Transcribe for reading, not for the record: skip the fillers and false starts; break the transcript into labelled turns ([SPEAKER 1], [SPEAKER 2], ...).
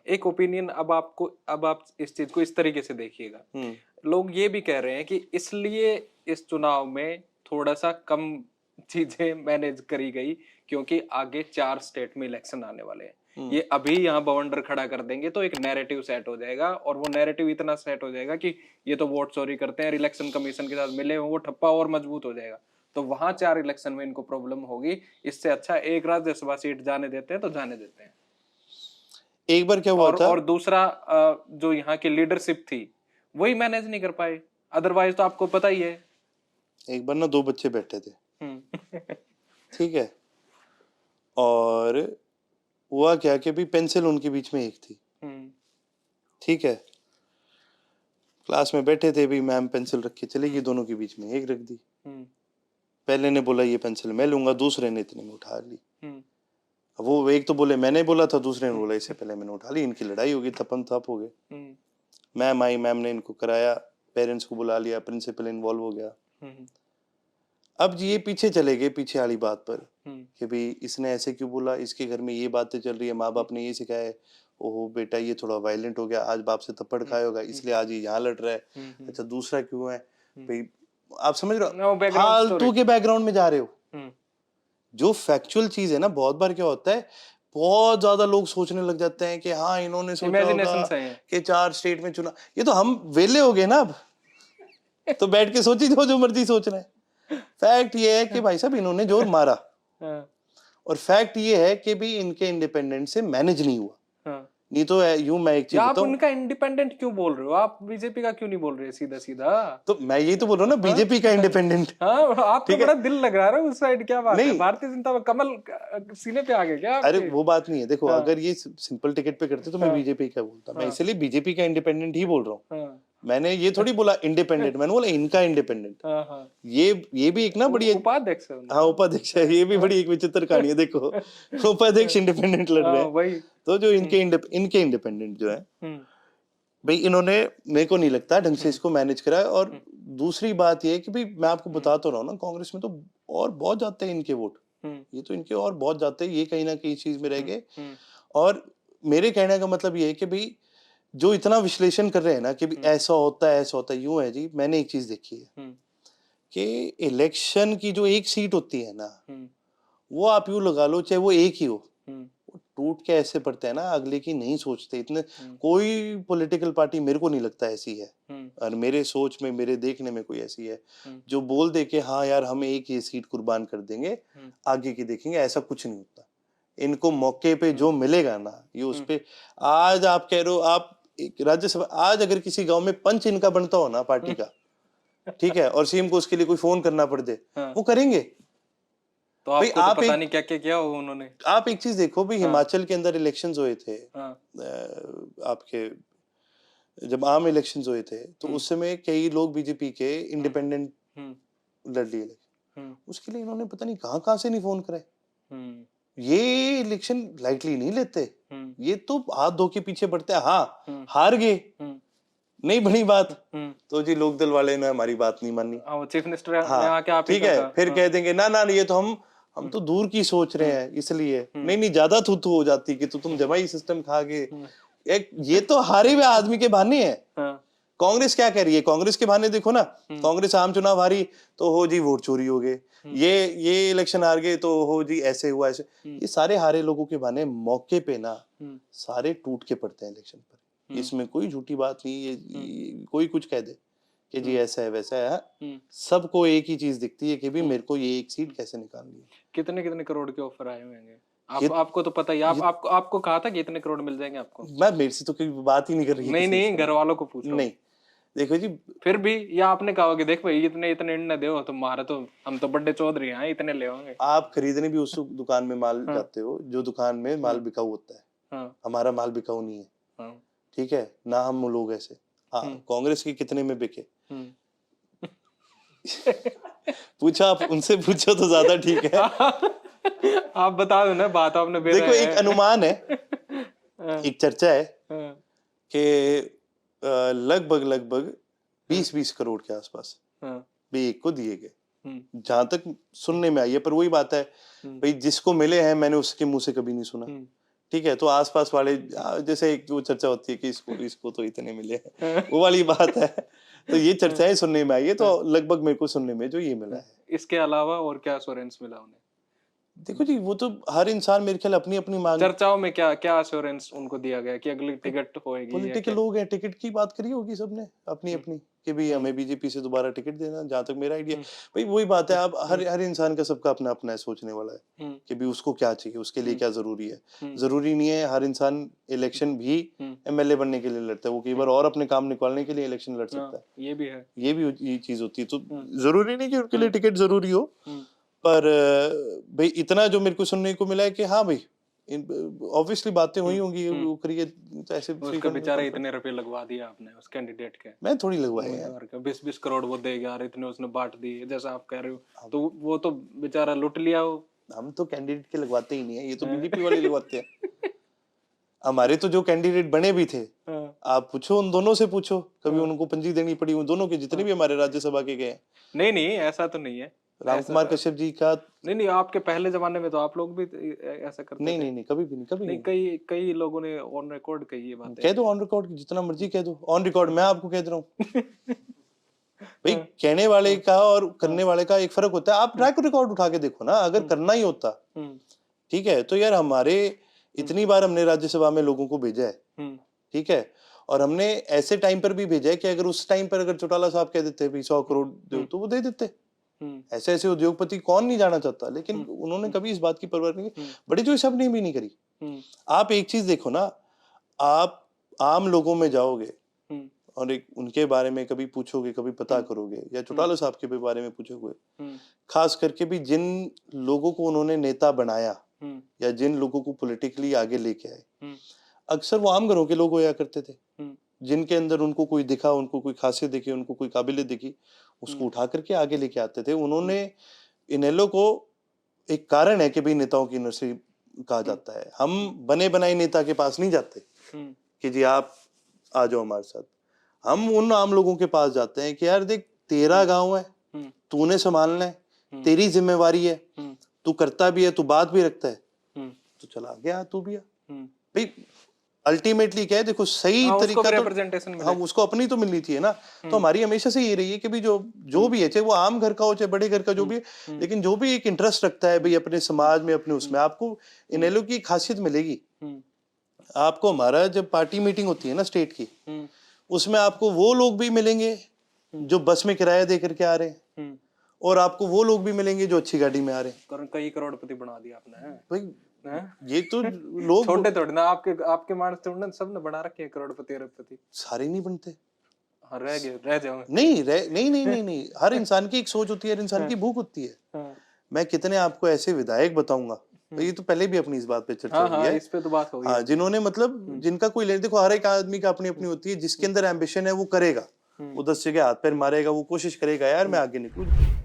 [SPEAKER 1] एक ओपिनियन अब आप इस चीज को इस तरीके से देखिएगा। लोग ये भी कह रहे हैं कि इसलिए इस चुनाव में थोड़ा सा कम चीजें मैनेज करी गई क्योंकि आगे 4 स्टेट में इलेक्शन आने वाले हैं। ये अभी यहाँ बवंडर खड़ा कर देंगे तो एक नैरेटिव सेट हो जाएगा, और वो नैरेटिव इतना सेट हो जाएगा कि ये तो वोट चोरी करते हैं, इलेक्शन कमीशन के साथ मिले, वो ठप्पा और मजबूत हो जाएगा। तो वहां 4 इलेक्शन में इनको प्रॉब्लम होगी। इससे अच्छा एक राज्यसभा सीट जाने देते हैं तो जाने देते हैं।
[SPEAKER 2] एक बार क्या हुआ था,
[SPEAKER 1] और दूसरा जो यहाँ की लीडरशिप थी वही मैनेज नहीं कर पाए। अदरवाइज तो आपको पता ही है।
[SPEAKER 2] एक बार ना 2 बच्चे बैठे थे, ठीक है, और हुआ क्या कि भी पेंसिल उनके बीच में एक थी, ठीक है, क्लास में बैठे थे, भी मैम पेंसिल रख के चलेगी, दोनों के बीच में एक रख दी। पहले ने बोला ये पेंसिल मैं लूंगा, दूसरे ने इतने में उठा ली। अब वो एक तो बोले मैंने बोला था, दूसरे ने बोला इससे पहले मैंने उठा ली। इनकी लड़ाई होगी, थपन थप हो गए। मैम आई, मैम ने इनको कराया, पेरेंट्स को बुला लिया, प्रिंसिपल इन्वॉल्व हो गया। अब ये पीछे चले गए, पीछे वाली बात पर कि भाई इसने ऐसे क्यों बोला, इसके घर में ये बातें चल रही है, माँ बाप ने ये सिखाया है, ओहो बेटा ये थोड़ा वायलेंट हो गया, आज बाप से थप्पड़ खाया होगा इसलिए आज ये यहाँ लड़ रहा है। अच्छा दूसरा क्यों है भाई, आप समझ रहे हो, फालतू के बैकग्राउंड में जा रहे हो। जो फैक्चुअल चीज है ना, बहुत बार क्या होता है, बहुत ज्यादा लोग सोचने लग जाते हैं कि हाँ इन्होंने सोचा होगा कि 4 स्टेट में चुना, ये तो हम वेले हो गए ना अब, तो बैठ के सोची जो मर्जी सोच रहे हैं। फैक्ट ये है कि भाई साहब इन्होंने जोर मारा, और फैक्ट ये है कि भी इनके इंडिपेंडेंट से मैनेज नहीं हुआ। नहीं तो यूं मैं एक चीज
[SPEAKER 1] आप उनका इंडिपेंडेंट क्यों बोल रहे हो, आप बीजेपी का क्यों नहीं बोल रहे सीधा सीधा?
[SPEAKER 2] तो मैं यही तो बोल रहा हूँ ना, बीजेपी का इंडिपेंडेंट।
[SPEAKER 1] हाँ, आपको बड़ा दिल लग रहा है उस साइड, क्या बात है? भारतीय जनता में कमल सीने पे आ गए क्या आपके?
[SPEAKER 2] अरे वो बात नहीं है, देखो अगर ये सिंपल टिकट पे करते तो मैं बीजेपी का बोलता, मैं इसलिए बीजेपी का इंडिपेंडेंट ही बोल रहा हूँ। मैंने ये थोड़ी बोला इंडिपेंडेंट, मैंने बोला इनका इंडिपेंडेंट। ये भी एक ना बड़ी
[SPEAKER 1] उपाध्यक्ष,
[SPEAKER 2] हाँ उपाध्यक्ष है, ये भी बड़ी एक विचित्र कहानी है। देखो उपाध्यक्ष इंडिपेंडेंट लड़ रहे हैं, तो जो इनके इंडिपेंडेंट जो है भाई, इन्होंने मेरे को नहीं लगता ढंग से इसको मैनेज करा है। और दूसरी बात ये है कि भाई मैं आपको बता तो रहा हूँ ना, कांग्रेस में तो और बहुत जाते हैं इनके वोट, ये तो इनके और बहुत जाते हैं, ये कहीं ना कहीं चीज में रह गए। और मेरे कहने का मतलब ये है कि भाई जो इतना विश्लेषण कर रहे हैं ना कि ऐसा होता है ऐसा होता है, यूं है जी, मैंने एक चीज देखी है कि इलेक्शन की जो एक सीट होती है ना, वो आप यूं लगा लो चाहे वो एक ही हो, टूट के ऐसे पड़ते हैं ना, अगले की नहीं सोचते इतने। कोई पॉलिटिकल पार्टी मेरे को नहीं लगता ऐसी है, और मेरे सोच में, मेरे देखने में कोई ऐसी है जो बोल दे के हाँ यार हम एक ही सीट कुर्बान कर देंगे, आगे की देखेंगे, ऐसा कुछ नहीं होता। इनको मौके पे जो मिलेगा ना, ये उस पे। आज आप कह रहे हो आप राज्यसभा, आज अगर किसी गांव में पंच इनका बनता हो ना पार्टी का, ठीक है, और सीएम को उसके लिए कोई फोन करना पड़ दे, वो करेंगे।
[SPEAKER 1] तो आपको तो पता नहीं क्या क्या किया होगा उन्होंने।
[SPEAKER 2] आप एक चीज देखो भी, हिमाचल के अंदर इलेक्शंस हुए थे, आपके जब आम इलेक्शंस हुए थे, तो उस समय कई लोग बीजेपी के इंडिपेंडेंट लड़ लिए, उसके लिए इन्होंने पता नहीं कहां से नहीं फोन करे। ये इलेक्शन लाइटली नहीं लेते, ये तो हाथ धो के पीछे बढ़ते हैं। हाँ हार गए, नहीं बनी बात, तो जी लोक दल वाले ने हमारी बात नहीं मानी,
[SPEAKER 1] चीफ मिनिस्टर हाँ,
[SPEAKER 2] ठीक है, फिर कह देंगे ना ना ये तो हम तो दूर की सोच रहे हैं, इसलिए नहीं ज्यादा थू हो जाती कि तुम जमाई सिस्टम खा गए। एक ये तो हारे हुए आदमी के बहाने हैं। कांग्रेस क्या कह रही है, कांग्रेस के बहाने देखो ना, कांग्रेस आम चुनाव हारी तो हो जी वोट चोरी हो गए, ये इलेक्शन हार गए तो हो जी ऐसे हुआ ऐसे। ये सारे हारे लोगों के बहाने मौके पे ना सारे टूट के पड़ते हैं इलेक्शन पर। इसमें कोई झूठी बात नहीं, ये कोई कुछ कह दे कि जी ऐसा है वैसा है, सबको एक ही चीज दिखती है कि भी मेरे को ये एक सीट कैसे निकालनी है।
[SPEAKER 1] कितने कितने करोड़ के ऑफर आए होंगे, आपको तो पता ही, आपको कहा था कि इतने करोड़ मिल जाएंगे आपको।
[SPEAKER 2] मैं मेरे से तो कोई बात ही नहीं कर रही है।
[SPEAKER 1] नहीं घर वालों को पूछो।
[SPEAKER 2] नहीं देखो जी,
[SPEAKER 1] फिर भी या आपने कहा कि देख भाई इतने इतने दो तुम्हारा, तो हम तो बड़े चौधरी हैं, इतने ले होंगे।
[SPEAKER 2] आप खरीदने भी उस दुकान में माल जाते हो जो दुकान में माल बिकाऊ होता है, हमारा माल बिकाऊ नहीं है, ठीक है ना, हम लोग ऐसे। कांग्रेस के कितने में बिके पूछा, आप उनसे पूछो तो ज्यादा ठीक है।
[SPEAKER 1] आप बता दो ना बात, आपने
[SPEAKER 2] देखो एक अनुमान है, एक चर्चा है कि लगभग 20-20 करोड़ के आसपास भी एक को दिए गए, जहां तक सुनने में आई है। पर वही बात है भाई, जिसको मिले हैं मैंने उसके मुंह से कभी नहीं सुना ठीक है, तो आसपास वाले जैसे एक वो चर्चा होती है कि इसको तो इतने मिले हैं, वो वाली बात है। तो ये चर्चाएं सुनने में आई है, तो लगभग मेरे को सुनने में जो ये मिला है।
[SPEAKER 1] इसके अलावा और क्या अश्योरेंस मिला उन्हें?
[SPEAKER 2] देखो जी, वो तो हर इंसान मेरे ख्याल अपनी अपनी मांग,
[SPEAKER 1] चर्चाओं में क्या क्या अश्योरेंस उनको दिया गया कि अगली टिकट होएगी या
[SPEAKER 2] पॉलिटिकल
[SPEAKER 1] क्या?
[SPEAKER 2] लोग हैं, टिकट की बात करी होगी सबने अपनी अपनी कि भाई हमें बीजेपी से दोबारा टिकट देना, जहां तक मेरा आइडिया। भाई वही बात है, अब हर इंसान का सबका अपना अपना है सोचने वाला है कि भी उसको क्या चाहिए, उसके लिए क्या जरूरी है। जरूरी नहीं है हर इंसान इलेक्शन भी एमएलए बनने के लिए लड़ता है, वो कई बार और अपने काम निकालने के लिए इलेक्शन लड़ सकता है।
[SPEAKER 1] ये भी है,
[SPEAKER 2] ये भी ये चीज होती है, तो जरूरी नहीं कि उनके लिए टिकट जरूरी हो, पर भाई इतना जो मेरे को सुनने को मिला है कि हाँ भाई ऑब्वियसली बातें हुई होंगी, वो करिए तो ऐसे
[SPEAKER 1] उसका बेचारा इतने रुपए लगवा दिया आपने उस कैंडिडेट के।
[SPEAKER 2] मैं थोड़ी लगवाए हैं,
[SPEAKER 1] 20-20 करोड़ वो देगा यार, इतने उसने बांट दिए जैसा आप कह रहे हो, तो वो तो बेचारा लुट लिया वो।
[SPEAKER 2] हम तो कैंडिडेट के लगवाते ही नहीं है, ये तो बीजेपी वाले लगवाते हैं। हमारे तो जो कैंडिडेट बने भी थे, आप पूछो उन दोनों से, पूछो कभी उनको पंजी देनी पड़ी, उन दोनों के जितने भी हमारे राज्यसभा के गए।
[SPEAKER 1] नहीं ऐसा तो नहीं है।
[SPEAKER 2] रामकुमार कश्यप जी का
[SPEAKER 1] नहीं आपके पहले जमाने में तो आप लोग भी ऐसा करते थे।
[SPEAKER 2] नहीं कभी भी नहीं, कभी नहीं।
[SPEAKER 1] कई लोगों ने ऑन रिकॉर्ड कही ये बात।
[SPEAKER 2] कह दो ऑन रिकॉर्ड, जितना मर्जी कह दो ऑन रिकॉर्ड, मैं आपको कह दे रहा हूँ। भाई कहने वाले का और करने वाले का एक फर्क होता है। आप ट्रैक रिकॉर्ड उठा के देखो ना, अगर करना ही होता, ठीक है, तो यार हमारे इतनी बार हमने राज्यसभा में लोगों को भेजा है, ठीक है, और हमने ऐसे टाइम पर भी भेजा है कि अगर उस टाइम पर अगर चौटाला साहब कह देते 100 करोड़ दो तो वो दे देते। ऐसे ऐसे उद्योगपति कौन नहीं जाना चाहता, लेकिन उन्होंने कभी इस बात की परवाह नहीं की। बड़ी जो सबने भी नहीं करी। आप एक चीज देखो ना, आप आम लोगों में जाओगे और एक उनके बारे में कभी पूछोगे, कभी पता करोगे, या चौटाला साहब के बारे में पूछोगे, खास करके भी जिन लोगों को उन्होंने नेता बनाया या जिन लोगों को पॉलिटिकली आगे लेके आए, अक्सर वो आम घरों के लोग होया करते थे, जिनके अंदर उनको कोई दिखा, उनको कोई खासियत दिखी, उनको कोई काबिलियत दिखी, उसको उठा करके आगे लेके आते थे। उन्होंने इनेलो को, एक कारण है कि भाई नेताओं की नर्सरी कहा जाता है, हम बने बनाए नेता के पास नहीं जाते कि जी आप आ जाओ हमारे साथ। हम उन आम लोगों के पास जाते हैं कि यार देख, तेरा गांव है, तूने संभालना है, तेरी जिम्मेवारी है, तू करता भी है, तू बात भी रखता है, तो चला गया तू भी आ। भाई अल्टीमेटली क्या है, देखो सही तरीका तो हम उसको अपनी तो मिलनी चाहिए ना। तो हमारी हमेशा से ये रही है कि भाई जो भी है, चाहे वो आम घर का हो चाहे बड़े घर का, जो भी है, लेकिन जो भी एक इंटरेस्ट रखता है भाई अपने समाज में, अपने उसमें, आपको इनेलो की खासियत मिलेगी। आपको हमारा जब पार्टी मीटिंग होती है ना स्टेट की, उसमें आपको वो लोग भी मिलेंगे जो बस में किराया दे करके आ रहे हैं, और आपको वो लोग भी मिलेंगे जो अच्छी गाड़ी में आ रहे हैं।
[SPEAKER 1] कई करोड़पति बना दिया आपने
[SPEAKER 2] भाई। ये तो लोग
[SPEAKER 1] छोटे थोड़े ना, आपके मानस थोड़े ना, सबने बना रखे हैं करोड़पति अरबपति।
[SPEAKER 2] सारे नहीं बनते।
[SPEAKER 1] हाँ, रह जाओ।
[SPEAKER 2] नहीं हर इंसान की एक सोच होती है, हर इंसान की भूख होती है। मैं कितने आपको ऐसे विधायक बताऊंगा, तो ये तो पहले भी अपनी इस बात पे चर्चा हुई है,
[SPEAKER 1] इस पे तो बात हो गई।
[SPEAKER 2] जिन्होंने मतलब जिनका कोई ले, देखो हर एक आदमी का अपनी अपनी होती है, जिसके अंदर एम्बिशन है वो करेगा, वो 10 जगह हाथ पैर मारेगा, वो कोशिश करेगा यार मैं आगे निकलूं।